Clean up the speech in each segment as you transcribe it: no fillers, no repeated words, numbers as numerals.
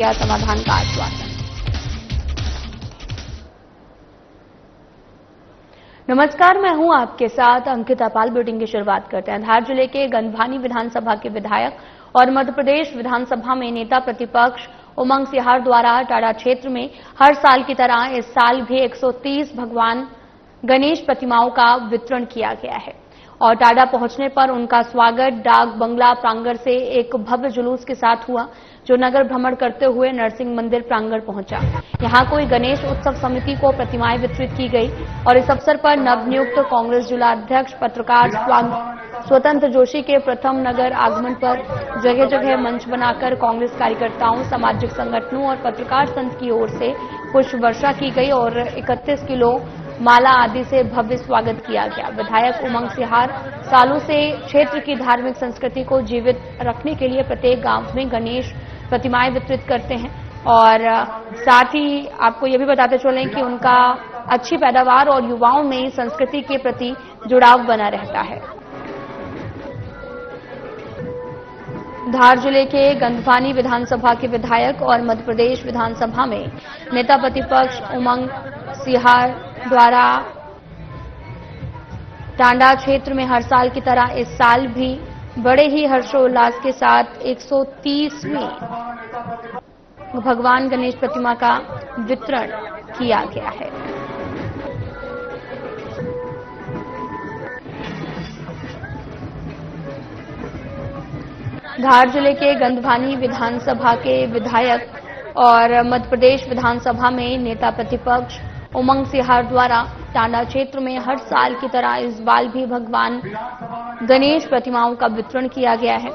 दिया समाधान का आश्वासन। नमस्कार, मैं हूं आपके साथ अंकिता पाल। बुलेटिन की शुरुआत करते हैं। धार जिले के गंधवानी विधानसभा के विधायक और मध्य प्रदेश विधानसभा में नेता प्रतिपक्ष उमंग सिहार द्वारा टाडा क्षेत्र में हर साल की तरह इस साल भी 130 भगवान गणेश प्रतिमाओं का वितरण किया गया है और टाडा पहुंचने पर उनका स्वागत डाक बंगला प्रांगण से एक भव्य जुलूस के साथ हुआ, जो नगर भ्रमण करते हुए नरसिंह मंदिर प्रांगण पहुंचा। यहां कोई गणेश उत्सव समिति को प्रतिमाएं वितरित की गई और इस अवसर पर नवनियुक्त कांग्रेस जिला अध्यक्ष पत्रकार स्वतंत्र जोशी के प्रथम नगर आगमन पर जगह जगह मंच बनाकर कांग्रेस कार्यकर्ताओं, सामाजिक संगठनों और पत्रकार संघ की ओर से पुष्प वर्षा की गई और 31 किलो माला आदि से भव्य स्वागत किया गया। विधायक उमंग सिहार सालों से क्षेत्र की धार्मिक संस्कृति को जीवित रखने के लिए प्रत्येक गांव में गणेश प्रतिमाएं वितरित करते हैं और साथ ही आपको ये भी बताते चलें कि उनका अच्छी पैदावार और युवाओं में संस्कृति के प्रति जुड़ाव बना रहता है। धार जिले के गंधवानी विधानसभा के विधायक और मध्य प्रदेश विधानसभा में नेता प्रतिपक्ष उमंग सिहार द्वारा टांडा क्षेत्र में हर साल की तरह इस साल भी बड़े ही हर्षोल्लास के साथ 130वीं भगवान गणेश प्रतिमा का वितरण किया गया है। धार जिले के गंधवानी विधानसभा के विधायक और मध्य प्रदेश विधानसभा में नेता प्रतिपक्ष उमंग सिहार द्वारा टांडा क्षेत्र में हर साल की तरह इस बार भी भगवान गणेश प्रतिमाओं का वितरण किया गया है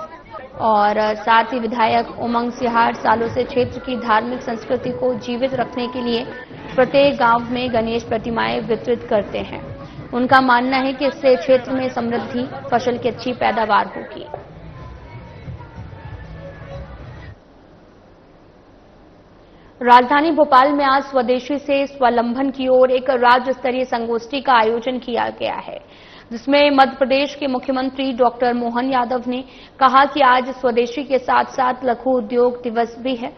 और साथ ही विधायक उमंग सिहार सालों से क्षेत्र की धार्मिक संस्कृति को जीवित रखने के लिए प्रत्येक गांव में गणेश प्रतिमाएं वितरित करते हैं। उनका मानना है कि इससे क्षेत्र में समृद्धि, फसल की अच्छी पैदावार होगी। राजधानी भोपाल में आज स्वदेशी से स्वावलंबन की ओर एक राज्य स्तरीय संगोष्ठी का आयोजन किया गया है, जिसमें मध्य प्रदेश के मुख्यमंत्री डॉक्टर मोहन यादव ने कहा कि आज स्वदेशी के साथ साथ लघु उद्योग दिवस भी है।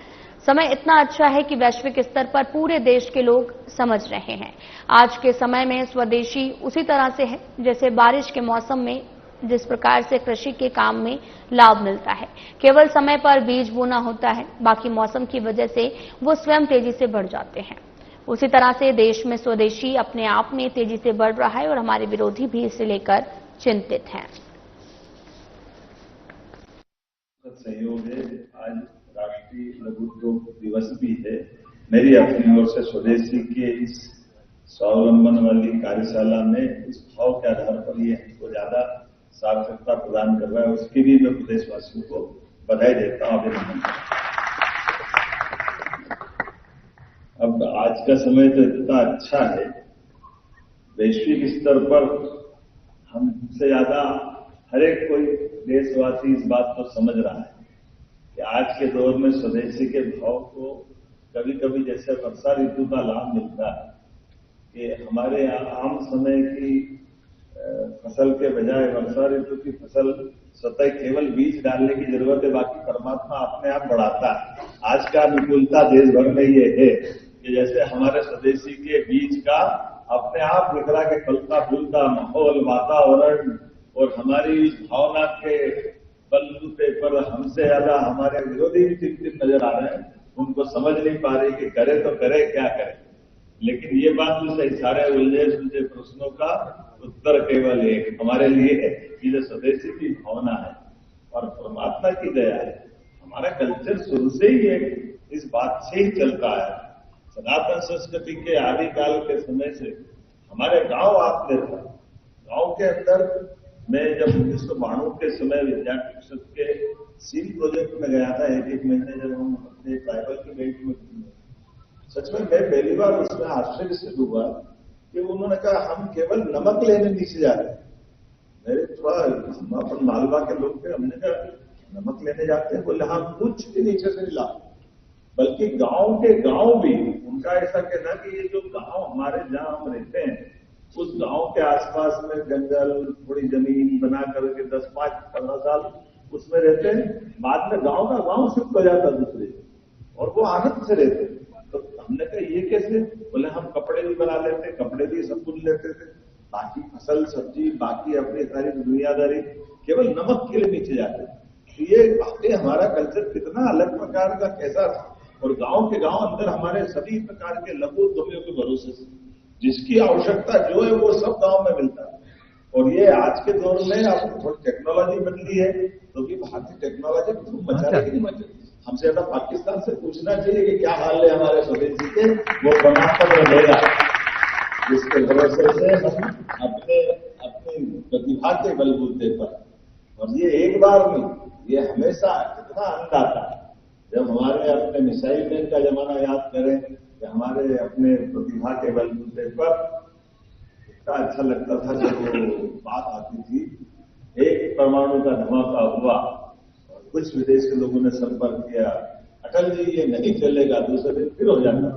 समय इतना अच्छा है कि वैश्विक स्तर पर पूरे देश के लोग समझ रहे हैं। आज के समय में स्वदेशी उसी तरह से है जैसे बारिश के मौसम में जिस प्रकार से कृषि के काम में लाभ मिलता है। केवल समय पर बीज बोना होता है, बाकी मौसम की वजह से वो स्वयं तेजी से बढ़ जाते हैं। उसी तरह से देश में स्वदेशी अपने आप में तेजी से बढ़ रहा है और हमारे विरोधी भी इसे लेकर चिंतित हैं। सहयोग है। आज राष्ट्रीय लघु उद्योग दिवस भी है। मेरी अपनी ओर से स्वदेशी के इस स्वावलंबन वाली कार्यशाला में इस भाव के आधार पर ये हमको ज्यादा सार्थकता प्रदान कर रहा है, उसके लिए मैं प्रदेशवासियों को बधाई देता हूं, अभिनंदन। अब आज का समय तो इतना अच्छा है, वैश्विक स्तर पर हमसे ज्यादा हर एक कोई देशवासी इस बात को समझ रहा है कि आज के दौर में स्वदेशी के भाव को कभी कभी जैसे वर्षा ऋतु का लाभ मिलता है कि हमारे यहाँ आम समय की फसल के बजाय वर्षा ऋतु की फसल स्वतः केवल बीज डालने की जरूरत है, बाकी परमात्मा अपने आप बढ़ाता है। आज का अनुकूलता देश भर में ये है कि जैसे हमारे स्वदेशी के बीज का अपने आप निकला के फलता फूलता माहौल, वातावरण और हमारी इस भावना के बलबूते पर हमसे ज्यादा हमारे विरोधी भी चिंतित नजर आ रहे हैं। उनको समझ नहीं पा रहे कि करे तो करे, क्या करे। लेकिन ये बात जो सही सारे उलझे सुलझे प्रश्नों का उत्तर केवल एक हमारे लिए है कि जो स्वदेशी की भावना है और परमात्मा की दया है। हमारा कल्चर शुरू से ही है, इस बात से ही चलता है। सनातन संस्कृति के आदिकाल के समय से हमारे गांव आपने था। गांव के अंदर मैं जब 1992 के समय विज्ञान परिषद के सील प्रोजेक्ट में गया था, एक महीने जब हम अपने ट्राइबल के बेल्ट में, सच में मैं पहली बार उसमें आश्चर्य से डूबा कि उन्होंने कहा हम केवल नमक लेने नीचे जा रहे हैं। मेरे थोड़ा अपन मालवा के लोग थे, हमने कहा नमक लेने जाते हैं, बोले हाँ कुछ भी नीचे से नहीं ला, बल्कि गांव के गांव भी उनका ऐसा कहना कि ये जो गांव हमारे जहां हम रहते हैं उस गांव के आसपास में जंगल, थोड़ी जमीन बना करके 10-15 साल उसमें रहते हैं। बाद में गांव का गांव शिफ्ट हो जाता दूसरे और वो आनंद से रहते। तो हमने कहा ये कैसे? बोले हम कपड़े भी बना लेते, कपड़े भी सब कुछ लेते थे, बाकी फसल सब्जी बाकी अपनी सारी दुनियादारी केवल नमक के लिए नीचे जाते थे। तो ये वाकई हमारा कल्चर कितना अलग प्रकार का कैसा था। और गांव के गांव अंदर हमारे सभी प्रकार के लघु उद्यमियों के भरोसे से जिसकी आवश्यकता जो है वो सब गांव में मिलता है। और ये आज के दौर में अब थोड़ी टेक्नोलॉजी बदली है, तो भी भारतीय टेक्नोलॉजी धूम मचा रही कि नहीं मचा? हमसे ज्यादा पाकिस्तान से पूछना चाहिए कि क्या हाल है हमारे स्वदेशी के, वो प्रमाण पत्र देगा, जिसके भरोसे से हम अपनी प्रतिभा के बलबूते पर। और ये एक बार नहीं, ये हमेशा कितना आनंद आता है जब हमारे अपने मिसाइल मैन का जमाना याद करें कि हमारे अपने प्रतिभा के बलबूते पर कितना अच्छा लगता था जब वो बात आती थी। एक परमाणु का धमाका हुआ और कुछ विदेश के लोगों ने संपर्क किया, अटल जी ये नहीं चलेगा, दूसरे दिन फिर हो जाता।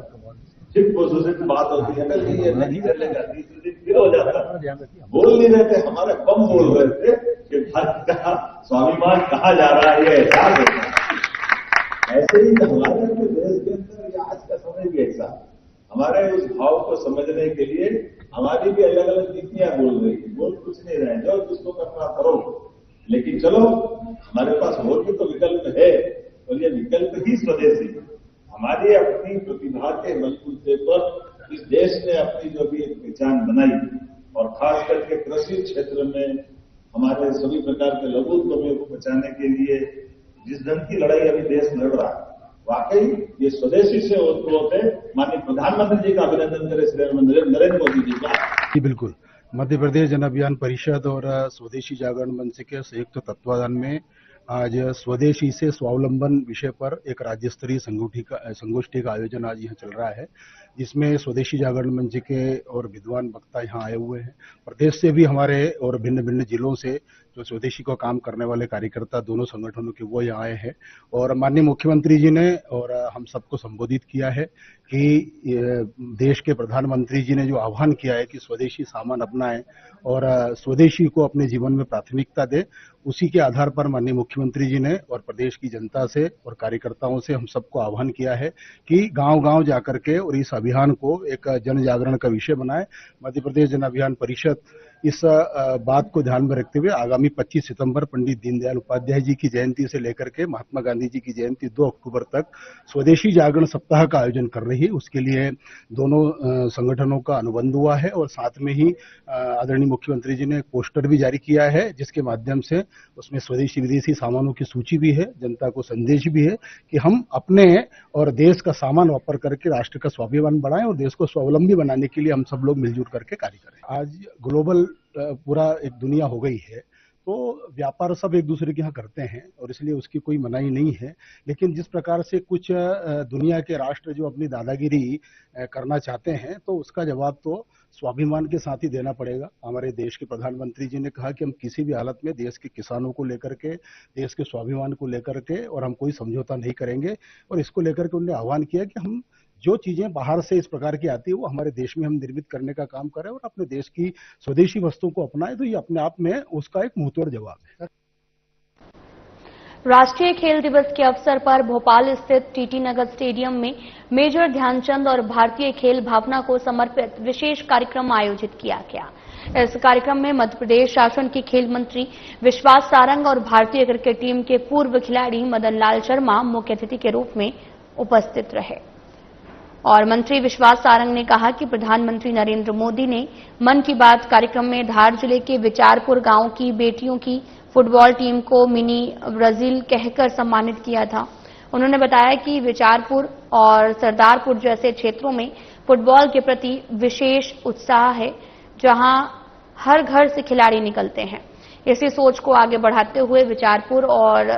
फिर दूसरे दिन बात होती है, अटल जी ये नहीं चलेगा, तीसरे दिन फिर हो जाता। बोल नहीं रहे थे, हमारे बम बोल रहे थे कि भारत का स्वाभिमान कहा जा रहा है, ये एहसास होता है। ऐसे ही हमारे अपने देश के अंदर ये आज का समय भी ऐसा, हमारे उस भाव को समझने के लिए हमारी भी अलग अलग नीतियां बोल रही है। बोल कुछ नहीं रहे, जो जिसको करना करो, लेकिन चलो हमारे पास और भी तो विकल्प है, और ये विकल्प ही स्वदेशी। हमारी अपनी प्रतिभा के बलबूते पर इस देश ने अपनी जो भी एक पहचान बनाई, और खास करके कृषि क्षेत्र में हमारे सभी प्रकार के लघु उद्यमियों को बचाने के लिए जिस ढंग की लड़ाई अभी देश लड़ रहा है, वाकई ये स्वदेशी से ओतप्रोत है। माननीय प्रधानमंत्री जी का अभिनंदन करें, श्री नरेंद्र मोदी जी का। जी बिल्कुल। मध्य प्रदेश जन अभियान परिषद और स्वदेशी जागरण मंच के संयुक्त तत्वाधान में आज स्वदेशी से स्वावलंबन विषय पर एक राज्य स्तरीय संगोष्ठी का आयोजन आज यहाँ चल रहा है, जिसमें स्वदेशी जागरण मंच के और विद्वान वक्ता यहाँ आए हुए हैं। प्रदेश से भी हमारे और भिन्न भिन्न जिलों से जो स्वदेशी को काम करने वाले कार्यकर्ता दोनों संगठनों के वो यहाँ आए हैं। और माननीय मुख्यमंत्री जी ने और हम सबको संबोधित किया है कि देश के प्रधानमंत्री जी ने जो आह्वान किया है कि स्वदेशी सामान अपनाएं और स्वदेशी को अपने जीवन में प्राथमिकता दें, उसी के आधार पर माननीय मुख्यमंत्री जी ने और प्रदेश की जनता से और कार्यकर्ताओं से हम सबको आह्वान किया है कि गांव-गांव जाकर के और इस अभियान को एक जन जागरण का विषय बनाएं। मध्य प्रदेश जन अभियान परिषद इस बात को ध्यान में रखते हुए आगामी 25 सितंबर पंडित दीनदयाल उपाध्याय जी की जयंती से लेकर के महात्मा गांधी जी की जयंती 2 अक्टूबर तक स्वदेशी जागरण सप्ताह का आयोजन कर रही है। उसके लिए दोनों संगठनों का अनुबंध हुआ है और साथ में ही आदरणीय मुख्यमंत्री जी ने एक पोस्टर भी जारी किया है, जिसके माध्यम से उसमें स्वदेशी विदेशी सामानों की सूची भी है, जनता को संदेश भी है कि हम अपने और देश का सामान वापर करके राष्ट्र का स्वाभिमान बढ़ाएं और देश को स्वावलंबी बनाने के लिए हम सब लोग मिलजुल करके कार्य करें। आज ग्लोबल पूरा एक दुनिया हो गई है, तो व्यापार सब एक दूसरे के यहाँ करते हैं और इसलिए उसकी कोई मनाही नहीं है। लेकिन जिस प्रकार से कुछ दुनिया के राष्ट्र जो अपनी दादागिरी करना चाहते हैं, तो उसका जवाब तो स्वाभिमान के साथ ही देना पड़ेगा। हमारे देश के प्रधानमंत्री जी ने कहा कि हम किसी भी हालत में देश के किसानों को लेकर के, देश के स्वाभिमान को लेकर के और हम कोई समझौता नहीं करेंगे। और इसको लेकर के उन्होंने आह्वान किया कि हम जो चीजें बाहर से इस प्रकार की आती है वो हमारे देश में हम निर्मित करने का काम करें और अपने देश की स्वदेशी वस्तुओं को अपनाएं। तो ये अपने आप में उसका एक मुंहतोड़ जवाब है। राष्ट्रीय खेल दिवस के अवसर पर भोपाल स्थित टीटी नगर स्टेडियम में मेजर ध्यानचंद और भारतीय खेल भावना को समर्पित विशेष कार्यक्रम आयोजित किया गया। इस कार्यक्रम में मध्य प्रदेश शासन के खेल मंत्री विश्वास सारंग और भारतीय क्रिकेट टीम के पूर्व खिलाड़ी मदन लाल शर्मा मुख्य अतिथि के रूप में उपस्थित रहे। और मंत्री विश्वास सारंग ने कहा कि प्रधानमंत्री नरेंद्र मोदी ने मन की बात कार्यक्रम में धार जिले के विचारपुर गांव की बेटियों की फुटबॉल टीम को मिनी ब्राजील कहकर सम्मानित किया था। उन्होंने बताया कि विचारपुर और सरदारपुर जैसे क्षेत्रों में फुटबॉल के प्रति विशेष उत्साह है, जहां हर घर से खिलाड़ी निकलते हैं। इसी सोच को आगे बढ़ाते हुए विचारपुर और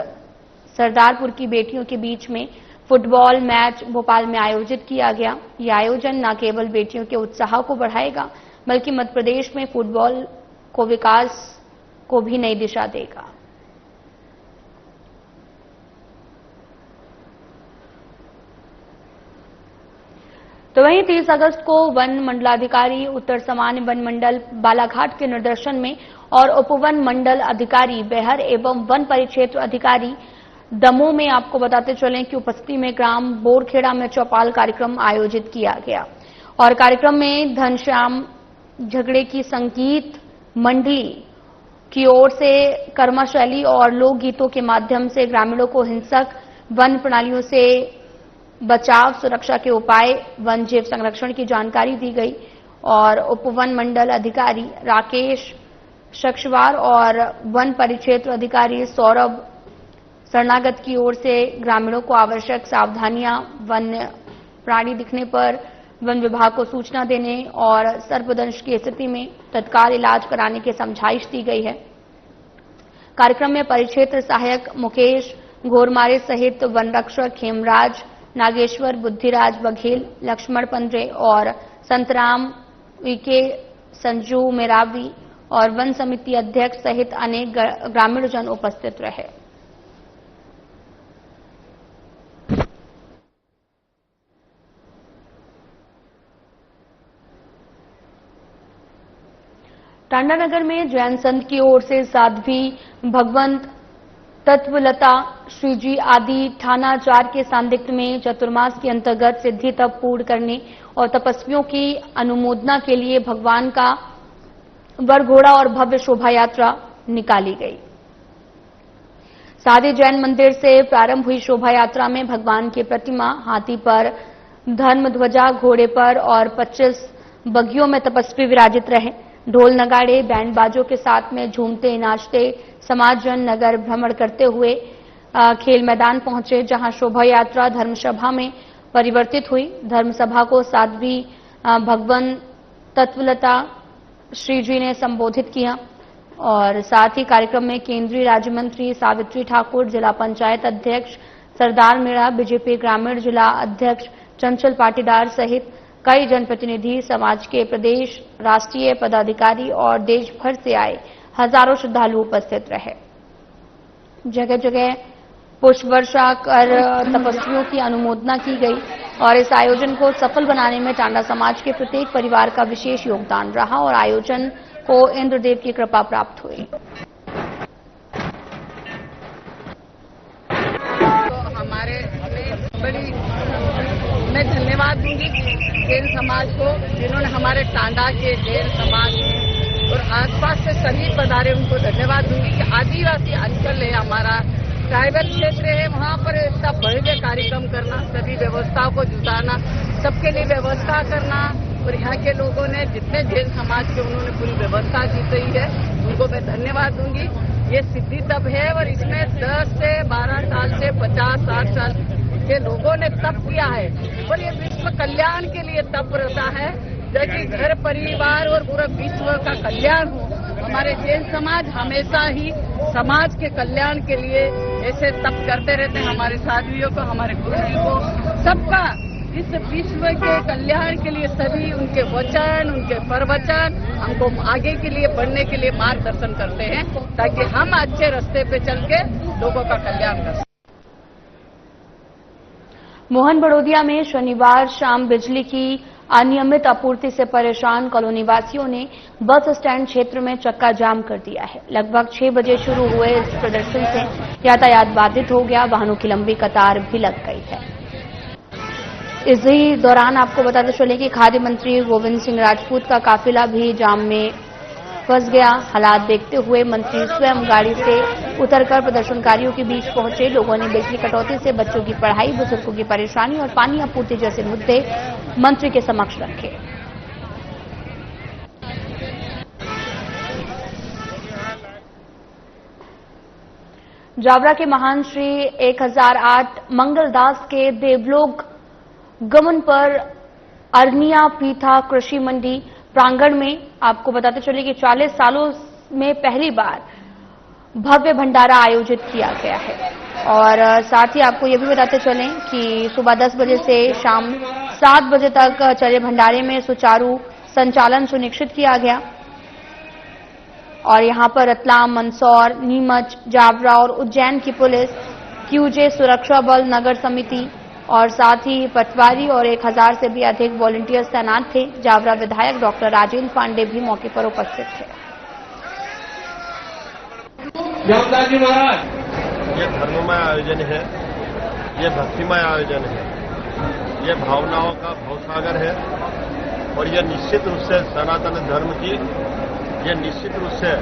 सरदारपुर की बेटियों के बीच में फुटबॉल मैच भोपाल में आयोजित किया गया। यह आयोजन न केवल बेटियों के उत्साह को बढ़ाएगा, बल्कि मध्य प्रदेश में फुटबॉल को विकास को भी नई दिशा देगा। तो वहीं 30 अगस्त को वन मंडलाधिकारी उत्तर सामान्य वन मंडल बालाघाट के निर्देशन में और उपवन मंडल अधिकारी बेहर एवं वन परिक्षेत्र अधिकारी दमोह में आपको बताते चलें कि उपस्थिति में ग्राम बोरखेड़ा में चौपाल कार्यक्रम आयोजित किया गया और कार्यक्रम में घनश्याम झगड़े की संगीत मंडली की ओर से कर्मा शैली और लोकगीतों के माध्यम से ग्रामीणों को हिंसक वन प्रणालियों से बचाव, सुरक्षा के उपाय, वन जीव संरक्षण की जानकारी दी गई और उपवन मंडल अधिकारी राकेश शक्षवार और वन परिक्षेत्र अधिकारी सौरभ शरणागत की ओर से ग्रामीणों को आवश्यक सावधानियां, वन्य प्राणी दिखने पर वन विभाग को सूचना देने और सर्पदंश की स्थिति में तत्काल इलाज कराने की समझाइश दी गई है। कार्यक्रम में परिक्षेत्र सहायक मुकेश घोरमारे सहित वन रक्षक हेमराज नागेश्वर, बुद्धिराज बघेल, लक्ष्मण पंद्रे और संतराम वीके, संजू मेरावी और वन समिति अध्यक्ष सहित अनेक ग्रामीणजन उपस्थित रहे। टांडा नगर में जैन संत की ओर से साध्वी भगवंत तत्वलता श्रीजी आदि थानाचार के सान्निध्य में चतुर्मास के अंतर्गत सिद्धि तप पूर्ण करने और तपस्वियों की अनुमोदना के लिए भगवान का वरघोड़ा और भव्य शोभा यात्रा निकाली गई। सादी जैन मंदिर से प्रारंभ हुई शोभा यात्रा में भगवान की प्रतिमा हाथी पर, धर्म ध्वजा घोड़े पर और 25 बगियों में तपस्वी विराजित रहे। ढोल नगाड़े बैंड बाजों के साथ में झूमते नाचते समाजजन नगर भ्रमण करते हुए खेल मैदान पहुंचे, जहां शोभा यात्रा धर्मसभा में परिवर्तित हुई। धर्मसभा को साध्वी भगवंत तत्वलता श्री जी ने संबोधित किया और साथ ही कार्यक्रम में केंद्रीय राज्य मंत्री सावित्री ठाकुर, जिला पंचायत अध्यक्ष सरदार मीणा, बीजेपी ग्रामीण जिला अध्यक्ष चंचल पाटीदार सहित कई जनप्रतिनिधि, समाज के प्रदेश राष्ट्रीय पदाधिकारी और देश भर से आए हजारों श्रद्धालु उपस्थित रहे। जगह जगह पुष्प वर्षा कर तपस्वियों की अनुमोदना की गई और इस आयोजन को सफल बनाने में टांडा समाज के प्रत्येक परिवार का विशेष योगदान रहा और आयोजन को इंद्रदेव की कृपा प्राप्त हुई। तो हमारे बड़ी मैं धन्यवाद दूंगी जैन समाज को, जिन्होंने हमारे टांडा के जैन समाज और आसपास से सभी पधारे, उनको धन्यवाद दूंगी कि आदिवासी अंचल है हमारा, ट्राइबल क्षेत्र है, वहाँ पर इतना भव्य कार्यक्रम करना, सभी व्यवस्थाओं को जुटाना, सबके लिए व्यवस्था करना और यहाँ के लोगों ने जितने जैन समाज के उन्होंने पूरी व्यवस्था की गई है, उनको मैं धन्यवाद दूंगी। ये सिद्धि तप है और इसमें 10 से 12 साल से 50-60 साल के लोगों ने तप किया है और ये विश्व कल्याण के लिए तप रहता है, ताकि घर परिवार और पूरा विश्व का कल्याण हो। हमारे जैन समाज हमेशा ही समाज के कल्याण के लिए ऐसे तप करते रहते हैं। हमारे साधुओं को, हमारे गुरुजी को, सबका इस विश्व के कल्याण के लिए सभी उनके वचन, उनके प्रवचन हमको आगे के लिए बढ़ने के लिए मार्गदर्शन करते हैं, ताकि हम अच्छे रास्ते पे चल के लोगों का कल्याण कर सकें। मोहन बड़ोदिया में शनिवार शाम बिजली की अनियमित आपूर्ति से परेशान कॉलोनी वासियों ने बस स्टैंड क्षेत्र में चक्का जाम कर दिया है। लगभग 6 बजे शुरू हुए इस प्रदर्शन से यातायात बाधित हो गया, वाहनों की लंबी कतार भी लग गई है। इसी दौरान आपको बताते चले कि खाद्य मंत्री गोविंद सिंह राजपूत का काफिला भी जाम में फंस गया। हालात देखते हुए मंत्री स्वयं गाड़ी से उतरकर प्रदर्शनकारियों के बीच पहुंचे। लोगों ने बिजली कटौती से बच्चों की पढ़ाई, बुजुर्गों की परेशानी और पानी आपूर्ति जैसे मुद्दे मंत्री के समक्ष रखे। जावरा के महान श्री 1008 मंगलदास के देवलोक गमन पर अरनिया पीठा कृषि मंडी प्रांगण में आपको बताते चले कि 40 सालों में पहली बार भव्य भंडारा आयोजित किया गया है और साथ ही आपको यह भी बताते चलें कि सुबह 10 बजे से शाम 7 बजे तक चले भंडारे में सुचारू संचालन सुनिश्चित किया गया और यहां पर रतलाम, मंदसौर, नीमच, जावरा और उज्जैन की पुलिस, क्यूजे सुरक्षा बल, नगर समिति और साथ ही पटवारी और 1000 से भी अधिक वॉलंटियर्स तैनात थे। जावरा विधायक डॉक्टर राजेंद्र पांडे भी मौके पर उपस्थित थे। जी महाराज ये धर्ममय आयोजन है, ये भक्तिमय आयोजन है, ये भावनाओं का भवसागर है और ये निश्चित रूप से सनातन धर्म की, ये निश्चित रूप से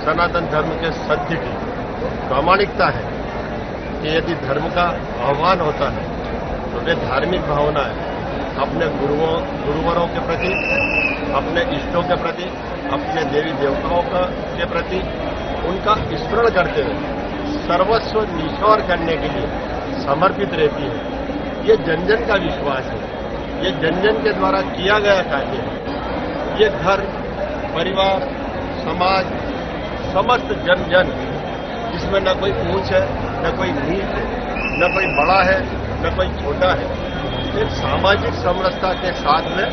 सनातन धर्म के सत्य की प्रामाणिकता है कि यदि धर्म का आह्वान होता है तो वे धार्मिक भावनाएं अपने गुरुवरों के प्रति, अपने इष्टों के प्रति, अपने देवी देवताओं के प्रति उनका स्मरण करते हुए सर्वस्व निछावर करने के लिए समर्पित रहती है। ये जन जन का विश्वास है, ये जन जन के द्वारा किया गया कार्य है। ये घर परिवार समाज समस्त जन जन, जिसमें न कोई ऊंच है न कोई नीच है, न कोई बड़ा है न कोई छोटा है। एक सामाजिक समरसता के साथ में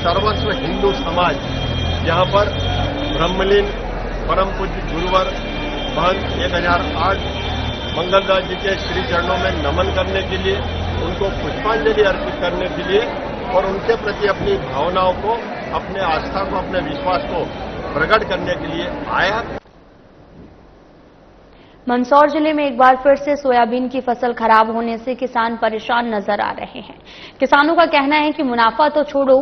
सर्वस्व हिंदू समाज यहाँ पर ब्रह्मलीन परम पूज्य गुरुवर महंत 1008 मंगलदास जी के श्री चरणों में नमन करने के लिए, उनको पुष्पांजलि अर्पित करने के लिए और उनके प्रति अपनी भावनाओं को, अपने आस्था को, अपने विश्वास को प्रकट करने के लिए आया। मंदसौर जिले में एक बार फिर से सोयाबीन की फसल खराब होने से किसान परेशान नजर आ रहे हैं। किसानों का कहना है कि मुनाफा तो छोड़ो,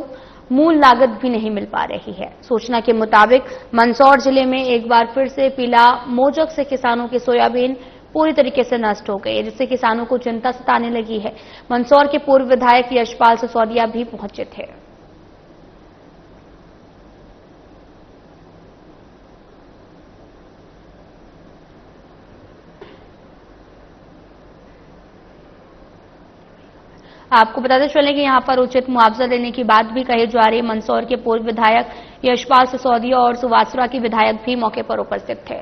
मूल लागत भी नहीं मिल पा रही है। सूचना के मुताबिक मंदसौर जिले में एक बार फिर से पीला मोजक से किसानों की सोयाबीन पूरी तरीके से नष्ट हो गई, जिससे किसानों को चिंता सताने लगी है। मंदसौर के पूर्व विधायक यशपाल सिसोदिया भी पहुंचे थे। आपको बताते चलें कि यहां पर उचित मुआवजा देने की बात भी कही जा रही है। मंदसौर के पूर्व विधायक यशपाल सिसोदिया और सुवासरा के विधायक भी मौके पर उपस्थित थे।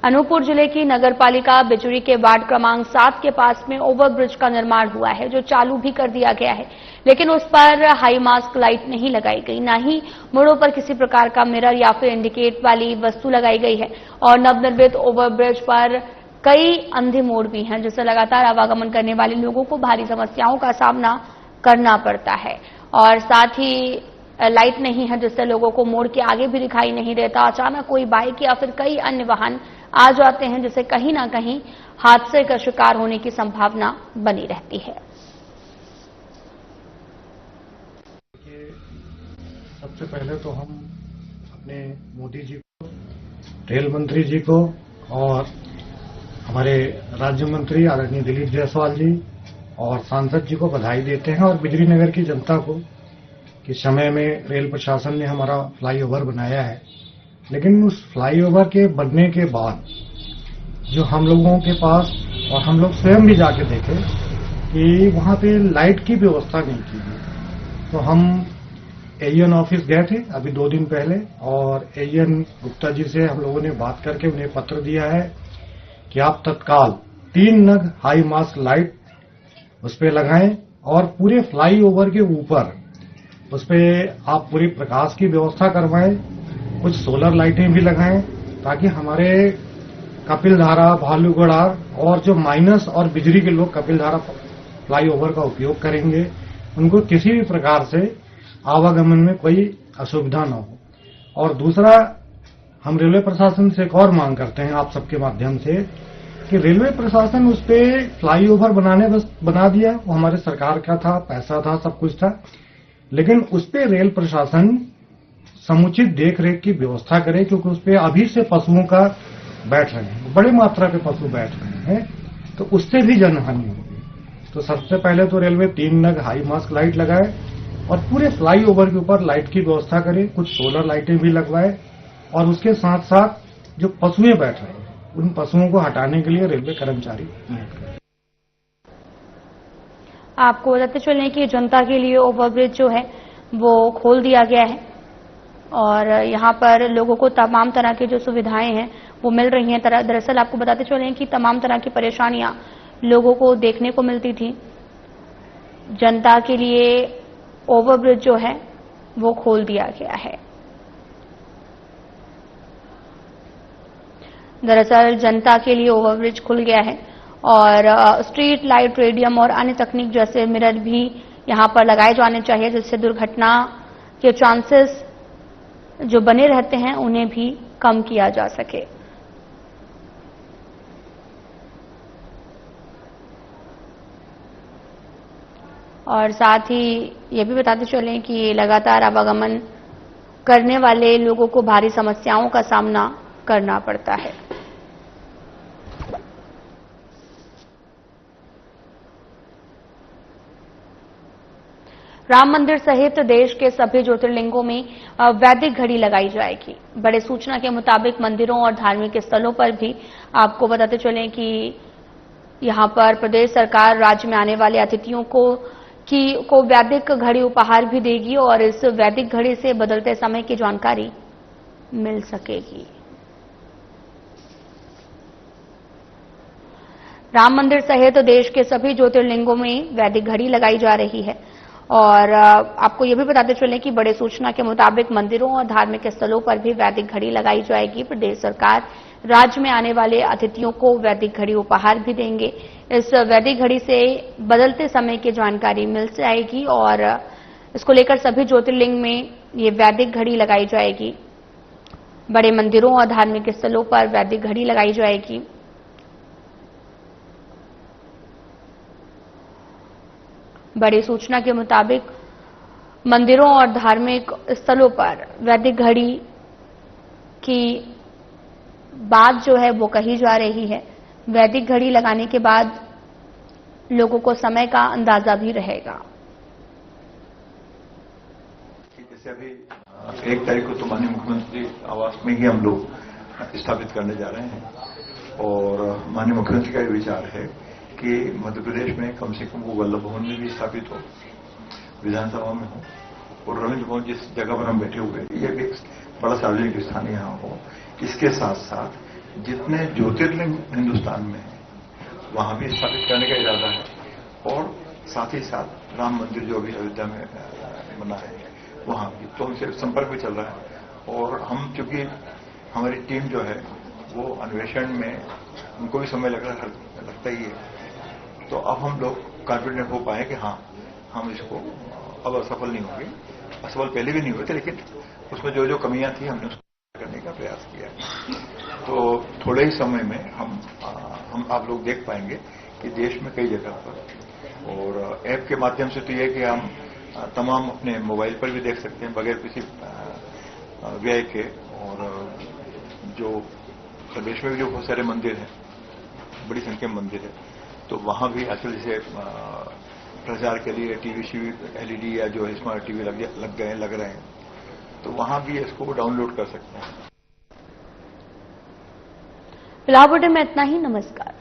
अनूपपुर जिले की नगरपालिका बिजुरी के वार्ड क्रमांक 7 के पास में ओवरब्रिज का निर्माण हुआ है, जो चालू भी कर दिया गया है, लेकिन उस पर हाई मास्क लाइट नहीं लगाई गई, न ही मोड़ों पर किसी प्रकार का मिरर या फिर इंडिकेट वाली वस्तु लगाई गई है। और नवनिर्मित ओवरब्रिज पर कई अंधे मोड़ भी हैं, जिससे लगातार आवागमन करने वाले लोगों को भारी समस्याओं का सामना करना पड़ता है। और साथ ही लाइट नहीं है, जिससे लोगों को मोड़ के आगे भी दिखाई नहीं देता। अचानक कोई बाइक या फिर कई अन्य वाहन आ जाते हैं, जिससे कहीं ना कहीं हादसे का शिकार होने की संभावना बनी रहती है। सबसे पहले तो हम अपने मोदी जी को, रेल मंत्री जी को और हमारे राज्य मंत्री आदरणीय दिलीप जायसवाल जी और सांसद जी को बधाई देते हैं, और बिजली नगर की जनता को कि समय में रेल प्रशासन ने हमारा फ्लाईओवर बनाया है। लेकिन उस फ्लाईओवर के बनने के बाद जो हम लोगों के पास, और हम लोग स्वयं भी जाके देखे कि वहां पे लाइट की व्यवस्था नहीं की गई। तो हम एईएन ऑफिस गए थे अभी 2 दिन पहले, और एईएन गुप्ता जी से हम लोगों ने बात करके उन्हें पत्र दिया है कि आप तत्काल 3 नग हाई मास्क लाइट उस पर लगाएं और पूरे फ्लाईओवर के ऊपर उस पर आप पूरी प्रकाश की व्यवस्था करवाएं, कुछ सोलर लाइटें भी लगाएं, ताकि हमारे कपिलधारा, भालूगढ़ा और जो माइनस और बिजली के लोग कपिलधारा फ्लाईओवर का उपयोग करेंगे, उनको किसी भी प्रकार से आवागमन में कोई असुविधा न हो। और दूसरा, हम रेलवे प्रशासन से एक और मांग करते हैं आप सबके माध्यम से कि रेलवे प्रशासन उस पे फ्लाईओवर बना दिया, वो हमारे सरकार का था, पैसा था, सब कुछ था, लेकिन उस पे रेल प्रशासन समुचित देखरेख की व्यवस्था करे, क्योंकि उस पे अभी से पशुओं का बैठ रहे हैं, बड़ी मात्रा के पशु बैठ रहे हैं, तो उससे भी जनहानि होगी। तो सबसे पहले तो रेलवे 3 नग हाई मास्क लाइट लगाए और पूरे फ्लाईओवर के ऊपर लाइट की व्यवस्था करे, कुछ सोलर लाइटें भी लगवाए, और उसके साथ साथ जो पशुएं बैठ रहे हैं उन पशुओं को हटाने के लिए रेलवे कर्मचारी नियुक्त करें। आपको बताते चलें कि जनता के लिए ओवरब्रिज जो है वो खोल दिया गया है, और यहाँ पर लोगों को तमाम तरह की जो सुविधाएं हैं वो मिल रही हैं। दरअसल आपको बताते चलें कि तमाम तरह की परेशानियां लोगों को देखने को मिलती थी। जनता के लिए ओवरब्रिज जो है वो खोल दिया गया है। दरअसल जनता के लिए ओवरब्रिज खुल गया है, और स्ट्रीट लाइट, रेडियम और अन्य तकनीक जैसे मिरर भी यहां पर लगाए जाने चाहिए, जिससे दुर्घटना के चांसेस जो बने रहते हैं उन्हें भी कम किया जा सके। और साथ ही ये भी बताते चलें कि लगातार आवागमन करने वाले लोगों को भारी समस्याओं का सामना करना पड़ता है। राम मंदिर सहित देश के सभी ज्योतिर्लिंगों में वैदिक घड़ी लगाई जाएगी। बड़े सूचना के मुताबिक मंदिरों और धार्मिक स्थलों पर भी आपको बताते चलें कि यहां पर प्रदेश सरकार राज्य में आने वाले अतिथियों को वैदिक घड़ी उपहार भी देगी और इस वैदिक घड़ी से बदलते समय की जानकारी मिल सकेगी। राम मंदिर सहित देश के सभी ज्योतिर्लिंगों में वैदिक घड़ी लगाई जा रही है और आपको यह भी बताते चलें कि बड़े सूचना के मुताबिक मंदिरों और धार्मिक स्थलों पर भी वैदिक घड़ी लगाई जाएगी। प्रदेश सरकार राज्य में आने वाले अतिथियों को वैदिक घड़ी उपहार भी देंगे। इस वैदिक घड़ी से बदलते समय की जानकारी मिल जाएगी और इसको लेकर सभी ज्योतिर्लिंग में ये वैदिक घड़ी लगाई जाएगी। बड़े मंदिरों और धार्मिक स्थलों पर वैदिक घड़ी लगाई जाएगी। बड़ी सूचना के मुताबिक मंदिरों और धार्मिक स्थलों पर वैदिक घड़ी की बात जो है वो कही जा रही है। वैदिक घड़ी लगाने के बाद लोगों को समय का अंदाजा भी रहेगा। जैसे अभी 1 तारीख को तो माननीय मुख्यमंत्री आवास में ही हम लोग स्थापित करने जा रहे हैं और माननीय मुख्यमंत्री का विचार है कि मध्य प्रदेश में कम से कम वो वल्लभ भवन में भी स्थापित हो, विधानसभा में हो और रविंद्र भवन जिस जगह पर हम बैठे हुए ये भी एक बड़ा सार्वजनिक स्थान यहाँ हो। इसके साथ साथ जितने ज्योतिर्लिंग हिंदुस्तान में है वहां भी स्थापित करने का इरादा है और साथ ही साथ राम मंदिर जो अभी अयोध्या में बना है वहां भी तो उनसे संपर्क भी चल रहा है और हम चूंकि हमारी टीम जो है वो अन्वेषण में उनको भी समय लगता ही है तो अब हम लोग कॉन्फिडेंट हो पाए कि हाँ हम इसको अब असफल नहीं होंगे। असफल पहले भी नहीं हुए थे लेकिन उसमें जो जो कमियां थी हमने उसको करने का प्रयास किया। तो थोड़े ही समय में हम आप लोग देख पाएंगे कि देश में कई जगह पर और ऐप के माध्यम से तो यह कि हम तमाम अपने मोबाइल पर भी देख सकते हैं बगैर किसी व्यय के। और जो प्रदेश में भी जो बहुत सारे मंदिर हैं, बड़ी संख्या में मंदिर है, तो वहां भी आजकल जैसे प्रचार के लिए टीवी एलईडी या जो स्मार्ट टीवी लग रहे हैं तो वहां भी इसको डाउनलोड कर सकते हैं। फिलहाल बुलेटिन में इतना ही। नमस्कार।